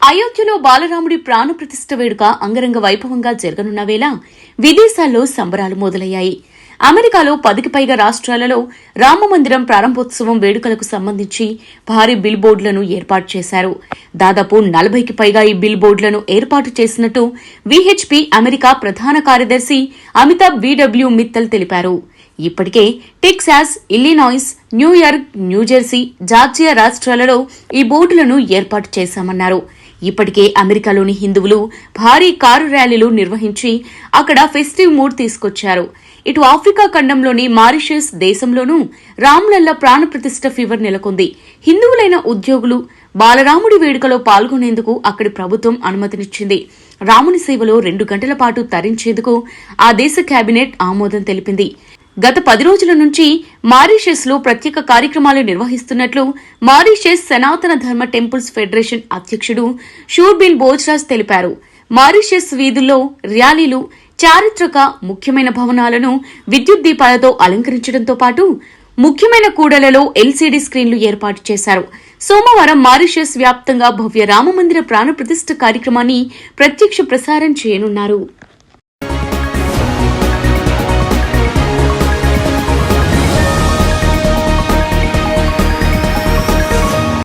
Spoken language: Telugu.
అయోధ్యలో బాలరాముడి ప్రాణప్రతిష్ఠ వేడుక అంగరంగ వైభవంగా జరగనున్న వేళ విదేశాల్లో సంబరాలు మొదలయ్యాయి. అమెరికాలో 10కి పైగా రాష్ట్రాలలో రామమందిరం ప్రారంభోత్సవం వేడుకలకు సంబంధించి భారీ బిల్ బోర్డులను ఏర్పాటు చేశారు. దాదాపు 40కి పైగా ఈ బిల్ బోర్డులను ఏర్పాటు చేసినట్టు విహెచ్పి అమెరికా ప్రధాన కార్యదర్శి అమితాబ్ విడబ్ల్యూ మిత్తల్ తెలిపారు. ఇప్పటికే Texas, Illinois, New York, New Jersey, Georgia రాష్ట్రాలలో ఈ బోర్డులను ఏర్పాటు చేశామన్నారు. ఇప్పటికే అమెరికాలోని హిందువులు భారీ కారు ర్యాలీలు నిర్వహించి అక్కడ ఫెస్టివ్ మూడ్ తీసుకొచ్చారు. ఇటు ఆఫ్రికా ఖండంలోని మారిషస్ దేశంలోనూ రామ్లల్ల ప్రాణప్రతిష్ఠ ఫీవర్ నెలకొంది. హిందువులైన ఉద్యోగులు బాలరాముడి వేడుకలో పాల్గొనేందుకు అక్కడి ప్రభుత్వం అనుమతినిచ్చింది. రాముని సేవలో 2 గంటల పాటు తరించేందుకు ఆ దేశ కేబినెట్ ఆమోదం తెలిపింది. గత 10 రోజుల నుంచి మారిషస్ లో ప్రత్యేక కార్యక్రమాలు నిర్వహిస్తున్నట్లు మారిషస్ సనాతన ధర్మ టెంపుల్స్ ఫెడరేషన్ అధ్యక్షుడు షూర్బిన్ బోజ్రాజ్ తెలిపారు. మారిషస్ వీధుల్లో ర్యాలీలు, చారిత్రక ముఖ్యమైన భవనాలను విద్యుత్ దీపాలతో అలంకరించడంతో పాటు ముఖ్యమైన కూడలలో ఎల్సీడీ స్క్రీన్లు ఏర్పాటు చేశారు. సోమవారం మారిషస్ వ్యాప్తంగా భవ్య రామమందిర ప్రాణప్రతిష్ఠ కార్యక్రమాన్ని ప్రత్యక్ష ప్రసారం చేయనున్నారు.